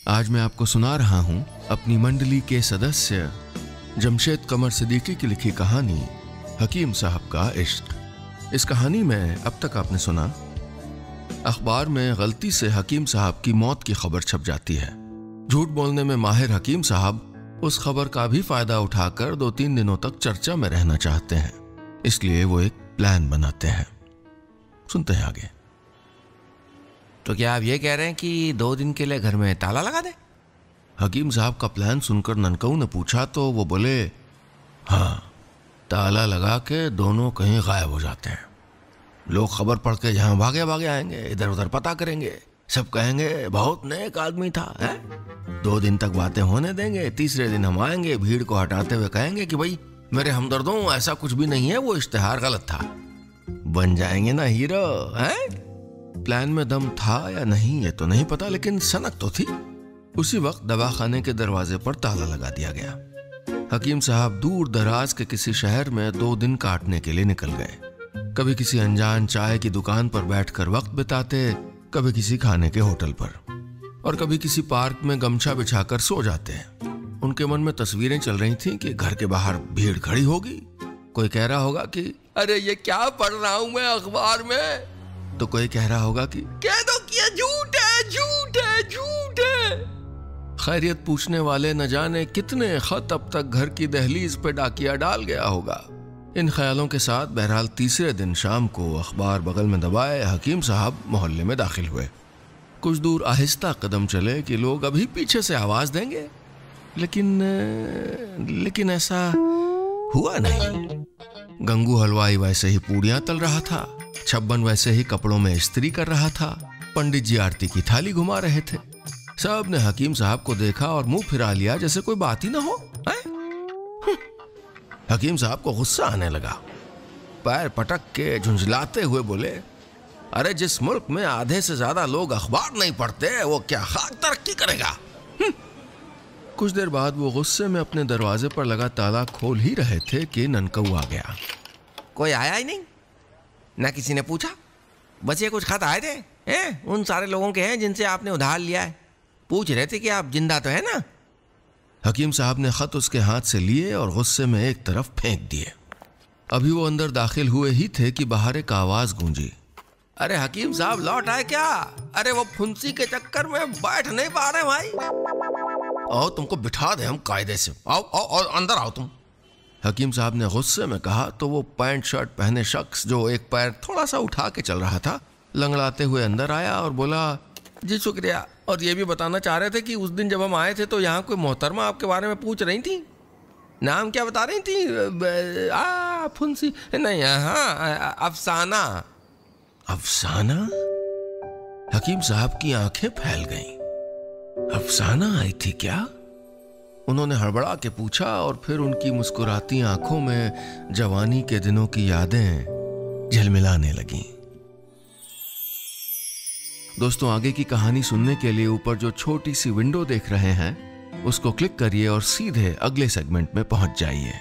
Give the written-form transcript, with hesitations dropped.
आज मैं आपको सुना रहा हूं अपनी मंडली के सदस्य जमशेद कमर सिद्दीकी की लिखी कहानी हकीम साहब का इश्क। इस कहानी में अब तक आपने सुना, अखबार में गलती से हकीम साहब की मौत की खबर छप जाती है। झूठ बोलने में माहिर हकीम साहब उस खबर का भी फायदा उठाकर 2-3 दिनों तक चर्चा में रहना चाहते हैं, इसलिए वो एक प्लान बनाते हैं। सुनते हैं आगे। तो क्या आप ये कह रहे हैं कि 2 दिन के लिए घर में ताला लगा दे? हकीम साहब का प्लान सुनकर ननकऊ ने पूछा तो वो बोले, हाँ, ताला लगा के दोनों कहीं गायब हो जाते हैं। लोग खबर पढ़ के जहां भागे भागे आएंगे, इधर उधर पता करेंगे, सब कहेंगे बहुत नेक आदमी था है? 2 दिन तक बातें होने देंगे, तीसरे दिन हम आएंगे, भीड़ को हटाते हुए कहेंगे कि भाई मेरे हमदर्दों, ऐसा कुछ भी नहीं है, वो इश्तेहार गलत था। बन जाएंगे ना हीरो है? प्लान में दम था या नहीं ये तो नहीं पता, लेकिन सनक तो थी। उसी वक्त दवाखाने के दरवाजे पर ताला लगा दिया गया। हकीम साहब दूर दराज के किसी शहर में 2 दिन काटने के लिए निकल गए। कभी किसी अनजान चाय की दुकान पर बैठकर वक्त बिताते, कभी किसी खाने के होटल पर, और कभी किसी पार्क में गमछा बिछाकर सो जाते। उनके मन में तस्वीरें चल रही थीं कि घर के बाहर भीड़ खड़ी होगी, कोई कह रहा होगा कि अरे ये क्या पढ़ रहा हूं मैं अखबार में, तो कोई कह रहा होगा कि कह दो कि ये झूठ है, झूठ है, झूठ है। खैरियत पूछने वाले न जाने कितने खत अब तक घर की दहलीज पे डाकिया डाल गया होगा। इन ख्यालों के साथ बहरहाल तीसरे दिन शाम को अखबार बगल में दबाए हकीम साहब मोहल्ले में दाखिल हुए। कुछ दूर आहिस्ता कदम चले कि लोग अभी पीछे से आवाज देंगे, लेकिन ऐसा हुआ नहीं। गंगू हलवाई वैसे ही पूड़ियां तल रहा था, छब्बन वैसे ही कपड़ों में इस्त्री कर रहा था, पंडित जी आरती की थाली घुमा रहे थे। सब ने हकीम साहब को देखा और मुंह फिरा लिया जैसे कोई बात ही ना हो। हकीम साहब को गुस्सा आने लगा। पैर पटक के झुंझलाते हुए बोले, अरे जिस मुल्क में आधे से ज्यादा लोग अखबार नहीं पढ़ते, वो क्या खाक तरक्की करेगा? कुछ देर बाद वो गुस्से में अपने दरवाजे पर लगा ताला खोल ही रहे थे कि ननकऊ आ गया। कोई आया ही नहीं, ना किसी ने पूछा। बस ये कुछ खत आए थे हैं? उन सारे लोगों के हैं जिनसे आपने उधार लिया है, पूछ रहे थे कि आप जिंदा तो है ना? हकीम साहब ने खत उसके हाथ से लिए और गुस्से में एक तरफ फेंक दिए। अभी वो अंदर दाखिल हुए ही थे कि बाहर एक आवाज गूंजी, अरे हकीम साहब लौट आए क्या? अरे वो फुंसी के चक्कर में बैठ नहीं पा रहे भाई। आओ तुमको बिठा दे हम कायदे से, आओ आओ और अंदर आओ तुम। हकीम साहब ने गुस्से में कहा तो वो पैंट शर्ट पहने शख्स जो एक पैर थोड़ा सा उठा के चल रहा था, लंगड़ाते हुए अंदर आया और बोला, जी शुक्रिया। और ये भी बताना चाह रहे थे कि उस दिन जब हम आए थे तो यहाँ कोई मोहतरमा आपके बारे में पूछ रही थी। नाम क्या बता रही थी? फुंसी नहीं, हाँ, अफसाना। अफसाना? हकीम साहब की आंखें फैल गईं। अफसाना आई थी क्या? उन्होंने हड़बड़ा के पूछा और फिर उनकी मुस्कुराती आंखों में जवानी के दिनों की यादें झलमिलाने लगीं। दोस्तों, आगे की कहानी सुनने के लिए ऊपर जो छोटी सी विंडो देख रहे हैं उसको क्लिक करिए और सीधे अगले सेगमेंट में पहुंच जाइए।